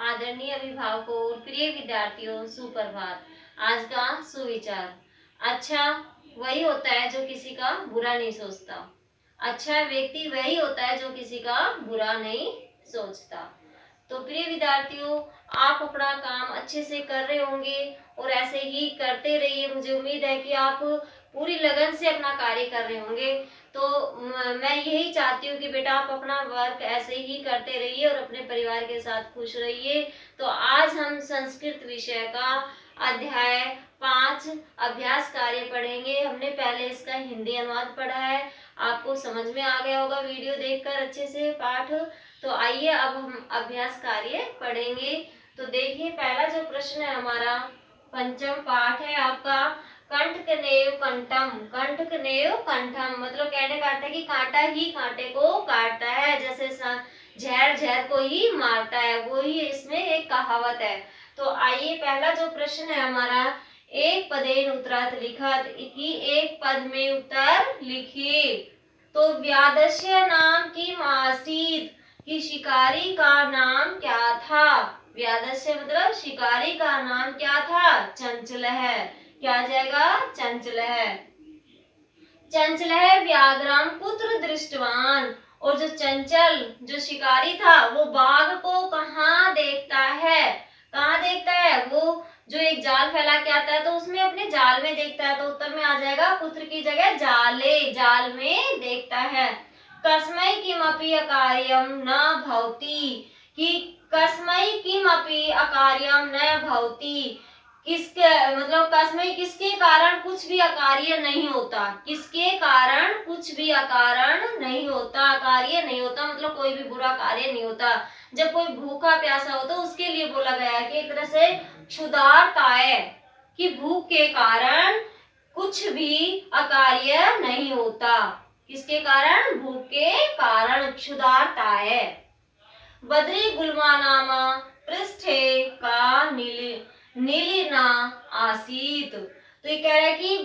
आदरणीय अभिभावकों और प्रिय विद्यार्थियों, सुप्रभात। आज का सुविचार। अच्छा वही होता है जो किसी का बुरा नहीं सोचता। अच्छा व्यक्ति वही होता है जो किसी का बुरा नहीं सोचता। तो प्रिय विद्यार्थियों, आप अपना काम अच्छे से कर रहे होंगे और ऐसे ही करते रहिए। मुझे उम्मीद है कि आप पूरी लगन से अपना कार्य कर रहे होंगे। तो मैं यही चाहती हूँ कि बेटा आप अपना वर्क ऐसे ही करते रहिए और अपने परिवार के साथ खुश रहिए। तो आज हम संस्कृत विषय का अध्याय 5 अभ्यास कार्य पढ़ेंगे। हमने पहले इसका हिंदी अनुवाद पढ़ा है, आपको समझ में आ गया होगा वीडियो देखकर अच्छे से पाठ। तो आइए अब हम अभ्यास कार्य पढ़ेंगे। तो देखिए पहला जो प्रश्न है हमारा, पंचम पाठ है आपका, कंठकनेव कंठम। कंठकनेव कंठम मतलब कहने का अर्थ है कि कांटा ही कांटे को काटता है, जैसे जहर जहर को ही मारता है, वो ही इसमें एक कहावत है। तो आइए पहला जो प्रश्न है हमारा, एक पदेन उत्तरार्थ लिखत कि एक पद में उत्तर लिखिए। तो व्यादस्य नाम की मासीत कि शिकारी का नाम क्या था। व्यादस्य मतलब शिकारी का नाम क्या था, चंचल है। क्या आ जाएगा, चंचल है। चंचल है व्याघ्रम कुत्र दृष्टवान। और जो चंचल जो शिकारी था वो बाघ को कहाँ देखता है। कहाँ देखता है, वो जो एक जाल फैला के आता है तो उसमें अपने जाल में देखता है। तो उत्तर में आ जाएगा कुत्र की जगह जाले, जाल में देखता है। कस्मै किमपि अकार्यम न भवति कि कस्मै किमपि अकार्यम न भवति, किसके मतलब कस्मै किसके कारण कुछ भी अकार्य नहीं होता। किसके कारण कुछ भी अकारण नहीं होता, अकार्य नहीं होता मतलब कोई भी बुरा कार्य नहीं होता। जब कोई भूखा प्यासा हो तो उसके लिए बोला गया है कि एक तरह से क्षुधार्ताय कि भूख के कारण कुछ भी अकार्य नहीं होता। किसके कारण, भूख के कारण क्षुधार्ताय। बद्री गुल्मा नामा पृष्ठे का नीलिना आसीत। तो ये कह रहा है कि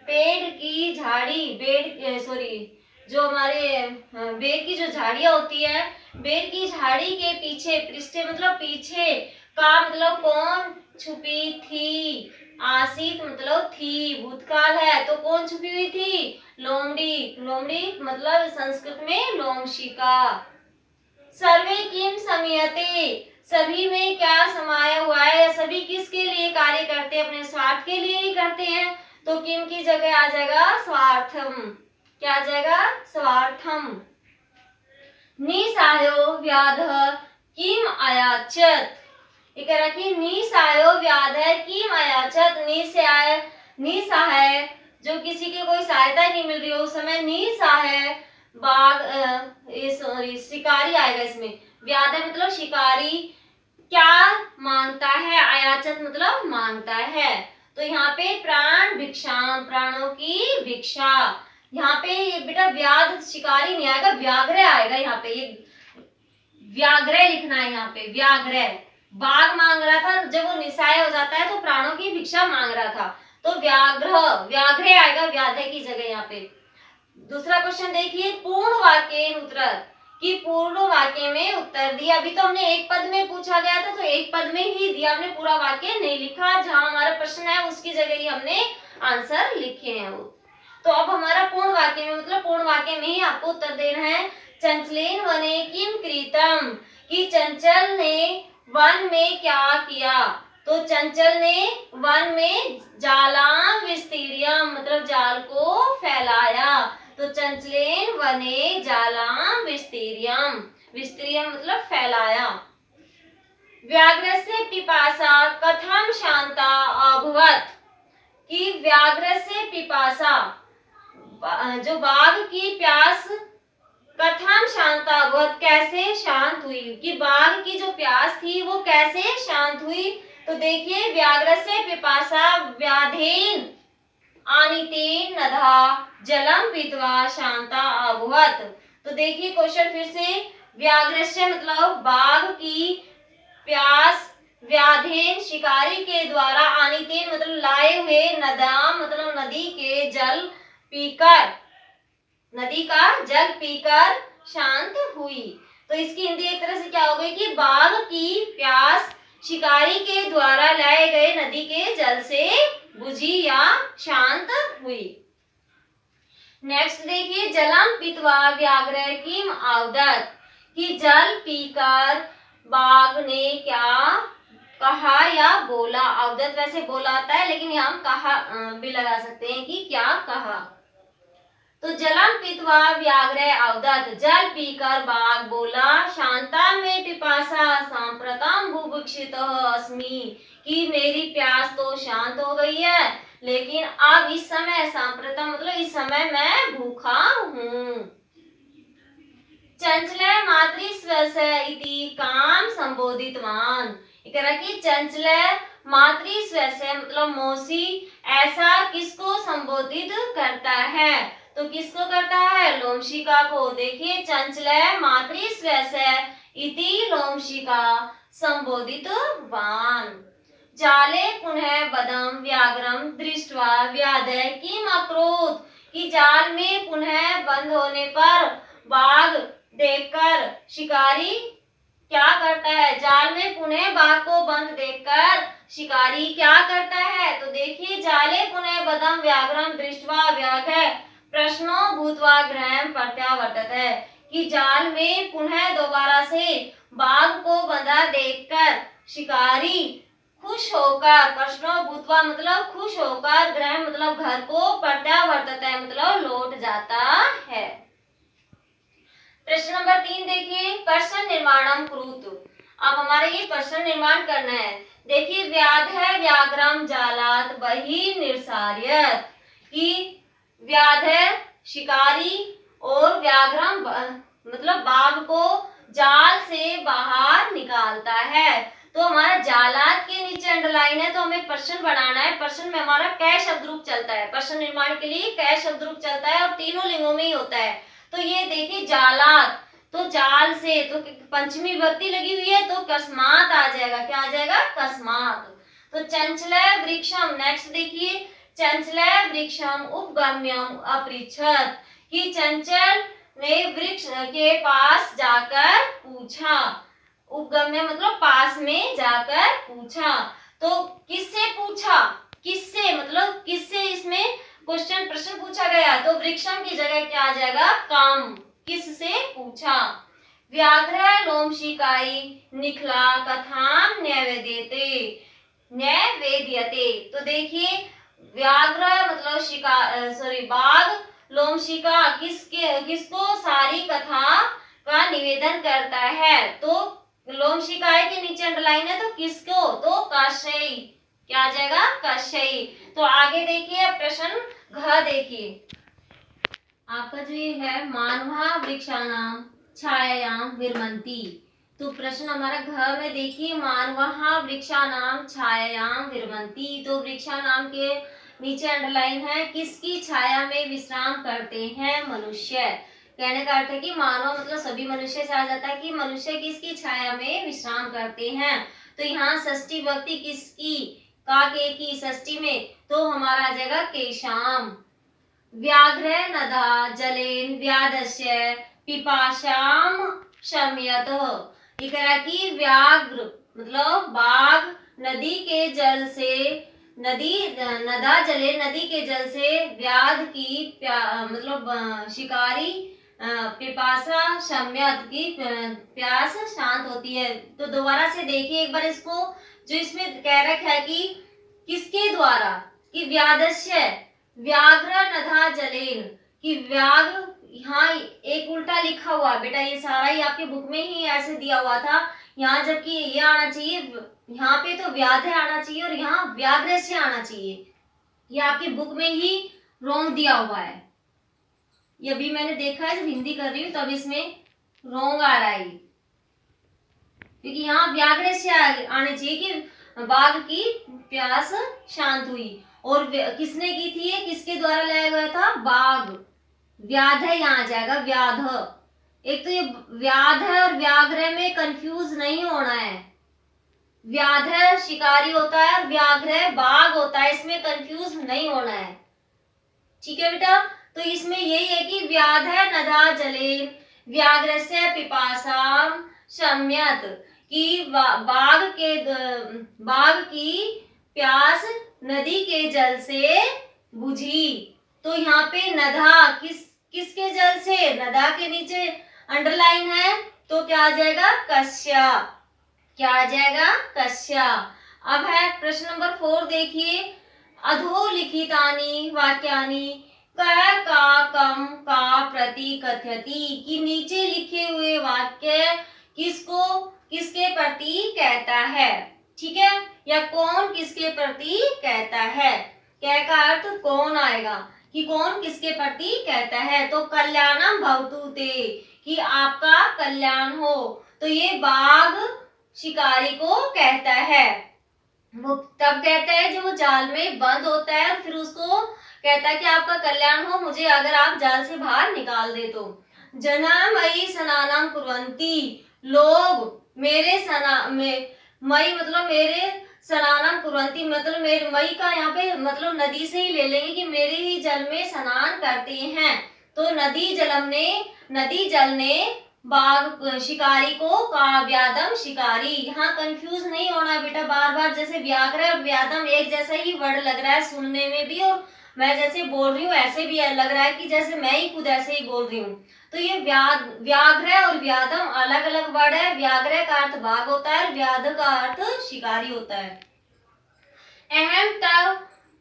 पेड़ की झाड़ी, बेड़ सॉरी जो हमारे बेर की जो झाड़ियां होती है, बेर की झाड़ी के पीछे, पृष्ठे मतलब पीछे, का मतलब कौन छुपी थी, आसीत मतलब थी, भूतकाल है तो कौन छुपी हुई थी, लोमड़ी। लोमड़ी मतलब संस्कृत में लोमशिका। सर्वे किम समयते, सभी में क्या समाया हुआ है, या सभी किसके लिए कार्य करते हैं, अपने स्वार्थ के लिए ही करते हैं। तो किम की जगह आ जाएगा स्वार्थम। क्या आ जाएगा, स्वार्थम। निसायो व्याध किम अयाचत। ये कह रहा कि निसायो व्याध किम अयाचत, निसा है जो किसी की कोई सहायता नहीं मिल रही हो उस समय निसा है। बाघ सॉरी शिकारी आएगा इसमें। व्याध मतलब शिकारी क्या मांगता है, अयाचत मतलब मांगता है। तो यहाँ पे प्राण भिक्षाम, प्राणों की भिक्षा। यहाँ पे बेटा व्याध शिकारी नहीं आएगा, व्याघ्र आएगा। यहाँ पे ये व्याघ्र लिखना है, यहाँ पे व्याघ्र। बाघ मांग रहा था, जब वो निशाय हो जाता है तो प्राणों की भिक्षा मांग रहा था, तो व्याघ्र आएगा व्याधे की जगह यहाँ पे। दूसरा क्वेश्चन देखिए, पूर्ण वाक्य उत्तर कि पूर्ण वाक्य में उत्तर दिया। अभी तो हमने एक पद में पूछा गया था तो एक पद में ही दिया, हमने पूरा वाक्य नहीं लिखा। जहां हमारा प्रश्न है उसकी जगह ही हमने आंसर लिखे हैं वो। तो अब हमारा पूर्ण वाक्य में मतलब पूर्ण वाक्य में ही आपको उत्तर देना है। चंचलेन वने किम कृतम कि चंचल ने वन में क्या किया। तो चंचल ने वन में जालां विस्तीर्यम मतलब जाल को फैलाया। तो चंचलेन वने जालां विस्तीर्यम, विस्तीर्यम मतलब फैलाया। व्याघ्रस्य पिपासा कथम शांता अभवत कि व्याघ्र से पिपासा जो बाघ की प्यास कथम शांता अभवत कैसे शांत हुई, कि बाघ की जो प्यास थी वो कैसे शांत हुई। तो देखिए व्याघ्र से पिपासा व्याधेन आनीतेन नधा जलम पीत्वा शांता अभवत। तो देखिए क्वेश्चन फिर से, व्याघ्र से मतलब बाघ की प्यास, व्याधेन शिकारी के द्वारा, आनीतेन मतलब लाए हुए, नदाम मतलब नदी के जल पीकर, नदी का जल पीकर शांत हुई। तो इसकी हिंदी एक तरह से क्या हो गई कि बाघ की प्यास शिकारी के द्वारा लाए गए नदी के जल से बुझी या शांत हुई। नेक्स्ट देखिए, जलम पीत्वा व्याघ्र किम अवदत्, कि जल पीकर बाघ ने क्या कहा या बोला। अवदत् वैसे बोला आता है, लेकिन यहाँ हम कहा भी लगा सकते हैं कि क्या कहा। तो जलम पीत्वा व्याघ्र अवदत्, जल पीकर बाघ बोला, शांता में पिपासा सांप्रतम बुभुक्षितः अस्मि, कि मेरी प्यास तो शांत हो गई है, लेकिन अब इस समय, सांप्रतम मतलब इस समय मैं भूखा हूँ। चंचल मातृस्वस्य इति काम संबोधितवान, कि चंचल मातृस्वस्य मतलब मौसी ऐसा किसको संबोधित करता है, तो किसको करता है, लोमशिका को। देखिए, चंचल मातृस्वस्य इति लोमशिका संबोधितवान। जाले पुनः बदम व्याघ्रम दृष्ट्वा व्याधः किम अकरोत्, कि जाल में पुनः बंद होने पर बाघ देखकर शिकारी क्या करता है, जाल में पुनः बाघ को बंद देखकर शिकारी क्या करता है। तो देखिए, जाले पुनः बदम व्याघ्रम दृष्ट्वा व्याघ्रः प्रश्नो भूत्वा गृहं प्रत्यावर्तत, कि जाल में पुनः दोबारा से बाघ को बंधा देखकर शिकारी खुश होकर, प्रश्नो भूत्वा मतलब खुश होकर, गृह मतलब घर को, प्रत्यावर्तत मतलब लौट जाता है। प्रश्न नंबर 3 देखिए, प्रश्न निर्माणम कुरुतु। अब हमारे ये प्रश्न निर्माण करना है। देखिए, व्याधः व्याघ्रम जालात बहि निर्सार्यत, कि व्याधः शिकारी और व्याघ्रम मतलब बाघ को जाल से बाहर निकालता है। तो हमारा जालात के नीचे अंडरलाइन है, तो हमें प्रश्न बनाना है। प्रश्न में हमारा कै शब्द रूप चलता है, प्रश्न निर्माण के लिए कै शब्द रूप चलता है और तीनों लिंगों में ही होता है। तो ये देखिए, जालात तो जाल से, तो पंचमी विभक्ति लगी हुई है, तो कस्मात आ जाएगा। क्या आ जाएगा, कस्मात। तो चंचल वृक्षम, नेक्स्ट देखिए, चंचल वृक्षम उपगम्यम अपृच्छत, कि चंचल ने वृक्ष के पास जाकर पूछा। उपगम्य मतलब पास में जाकर पूछा। तो किससे पूछा, किससे मतलब किससे इसमें क्वेश्चन प्रश्न पूछा गया, तो वृक्षम की जगह क्या आ जाएगा, काम, किससे पूछा। व्याघ्र लोमशिकाई निखला कथाम न्यवेद्यते, न्यवेद्यते। तो देखिए, व्याघ्र मतलब बाघ लोमशिका किसको सारी कथा का निवेदन करता है। तो लोमशिकाय के नीचे अंडरलाइन है, तो किसको, तो कश्यई। क्या आ जाएगा, कश्यई। तो आगे देखिए प्रश्न घ देखिए, आपका जो ये है, मानवा वृक्षाणाम छायायाम विरमंती। तो प्रश्न हमारा घ में देखिए, मानवा वृक्षाणाम छायायाम विरमंती। तो वृक्षाणाम के नीचे अंडरलाइन है, किसकी छाया में विश्राम करते हैं, मनुष्य। कहने का अर्थ है कि मानव मतलब सभी मनुष्य से आ जाता है, कि मनुष्य किसकी छाया में विश्राम करते हैं। तो यहाँ षष्ठी विभक्ति किसकी, का के की षष्ठी में, तो हमारा आ जाएगा केशाम। व्याघ्र नदा जलेन व्याधस्य पिपाशाम शमयत, ये कह रहा कि व्याघ्र मतलब बाघ नदी के जल से, नदा जले नदी के जल से व्याध की मतलब शिकारी पिपासा शम्यत की प्यास शांत होती है। तो दोबारा से देखिए एक बार इसको, जो इसमें कह रखा है कि किसके द्वारा, कि व्याधस्य व्याघ्र नधा जलेन, कि व्याघ, यहाँ एक उल्टा लिखा हुआ बेटा, ये सारा ही आपके बुक में ही ऐसे दिया हुआ था, यहाँ जबकि ये आना चाहिए, यहाँ पे तो व्याध आना चाहिए और यहाँ व्याघ्र से आना चाहिए। ये आपकी बुक में ही रॉन्ग दिया हुआ है, ये अभी मैंने देखा है, जब हिंदी कर रही हूँ तब इसमें रॉन्ग आ रहा है, क्योंकि यहाँ व्याघ्र से आने चाहिए कि बाघ की प्यास शांत हुई। और किसने की थी, ये किसके द्वारा लाया गया था, बाघ। व्याध यहाँ आ जाएगा, व्याध। एक तो ये व्याध है और व्याघ्र में कंफ्यूज नहीं होना है। व्याध शिकारी होता है और व्याघ्र बाघ होता है, इसमें कंफ्यूज नहीं होना है। ठीक है बेटा, तो इसमें यही है कि व्याध नदा जले व्याघ्रस्य पिपासाम शम्यत, कि बाघ की प्यास नदी के जल से बुझी। तो यहाँ पे नदा किसके जल से, नदा के नीचे अंडरलाइन है, तो क्या आ जाएगा, कश्या। क्या आ जाएगा, कश्या। अब है प्रश्न नंबर 4 देखिए, अधोलिखितानि वाक्यानि क का कम का प्रति कथयति, कि नीचे लिखे हुए वाक्य किसके प्रति कहता है, ठीक है, या कौन किसके प्रति कहता है। कह का अर्थ कौन आएगा, कि कौन किसके प्रति कहता है। तो कल्याणम भवतु ते, कि आपका कल्याण हो। तो ये बाघ शिकारी को कहता है। वो तब कहता है जब वो जाल में बंद होता है और फिर उसको कहता है कि आपका कल्याण हो, मुझे अगर आप जाल से बाहर निकाल दे तो। जना मई स्नानम कुर्वन्ति, लोग मेरे मई मतलब मेरे स्नानम कुर्वन्ति, मतलब मेरे मई का यहाँ पे मतलब नदी से ही ले लेंगे कि मेरे ही जल में स्नान करते हैं। तो नदी जल ने बाघ शिकारी को काव्यादम शिकारी। यहाँ कंफ्यूज नहीं होना बेटा, बार बार जैसे व्याघ्र और व्यादम एक जैसा ही वर्ड लग रहा है सुनने में भी, और मैं जैसे बोल रही हूँ ऐसे भी लग रहा है कि जैसे मैं ही खुद ऐसे ही बोल रही हूँ। तो ये व्याघ्र और व्यादम अलग अलग वर्ड है। व्याघ्र का अर्थ बाघ होता है और व्याध का अर्थ शिकारी होता है। अहम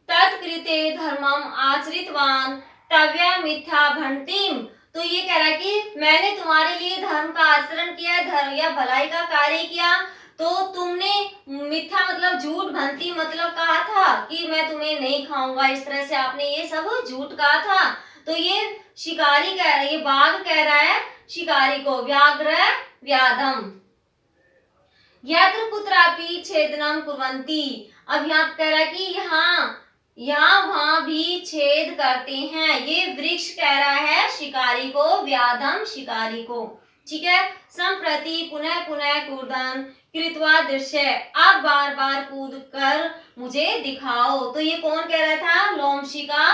तत्कृते धर्मम आचरितवान तव्या मिथ्या भंतिम। तो ये कह रहा है कि मैंने तुम्हारे लिए धर्म का आचरण किया, धर्म या भलाई का कार्य किया, तो तुमने मिथ्या मतलब झूठ, भंती मतलब कहा था कि मैं तुम्हें नहीं खाऊंगा, इस तरह से आपने ये सब झूठ कहा था। तो ये शिकारी कह रहा है, ये बाघ कह रहा है शिकारी को, व्याघ्र व्याधम। यत्र कुत्रापि छेदनम कुर्वन्ति। अब यहाँ कह रहा है कि यहाँ वहां भी छेद करते हैं। ये वृक्ष कह रहा है शिकारी को, व्याधम शिकारी को, ठीक है। संप्रति पुनः पुनः कूर्दन कृत्वा दृश्य, अब बार बार कूद कर मुझे दिखाओ। तो ये कौन कह रहा था, लोमशिका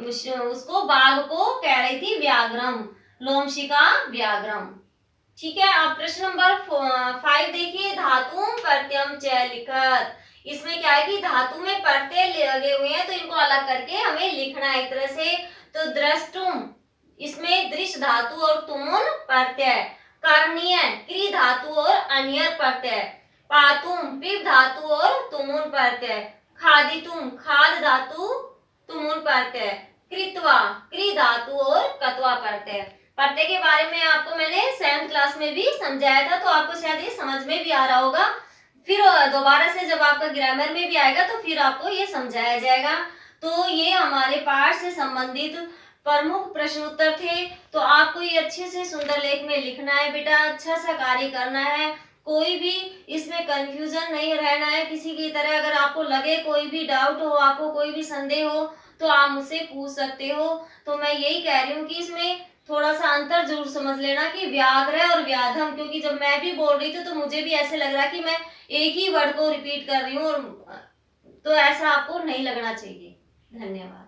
उसको बाघ को कह रही थी व्याघ्रम, लोमशिका व्याघ्रम, ठीक है। अब प्रश्न नंबर 5 देखिए, धातु प्रत्यम च लिखत। इसमें क्या है कि धातु में प्रत्यय लगे हुए हैं, तो इनको अलग करके हमें लिखना है एक तरह से। तो द्रष्टुम, इसमें दृश्य धातु और तुमुन प्रत्यय, कर्णीय क्री धातु और अन्यर प्रत्यय, पातुम पिप धातु और तुमुन प्रत्यय, खादितुम खाद धातु तुमुन प्रत्यय, कृत्वा क्री धातु और कत्वा प्रत्यय। प्रत्यय के बारे में आपको मैंने 7th क्लास में भी समझाया था, तो आपको शायद ये समझ में भी आ रहा होगा। फिर दोबारा से जब आपका ग्रामर में भी आएगा तो फिर आपको ये समझाया जाएगा। तो ये हमारे पाठ से संबंधित प्रमुख प्रश्न उत्तर थे। तो आपको ये अच्छे से सुंदर लेख में लिखना है बेटा, अच्छा सा कार्य करना है, कोई भी इसमें कंफ्यूजन नहीं रहना है किसी की तरह। अगर आपको लगे कोई भी डाउट हो, आपको कोई भी संदेह हो, तो आप मुझसे पूछ सकते हो। तो मैं यही कह रही हूँ कि इसमें थोड़ा सा अंतर जरूर समझ लेना कि व्याघ्र और व्याधम, क्योंकि जब मैं भी बोल रही थी तो मुझे भी ऐसे लग रहा कि मैं एक ही वर्ड को रिपीट कर रही हूँ, तो ऐसा आपको नहीं लगना चाहिए। धन्यवाद।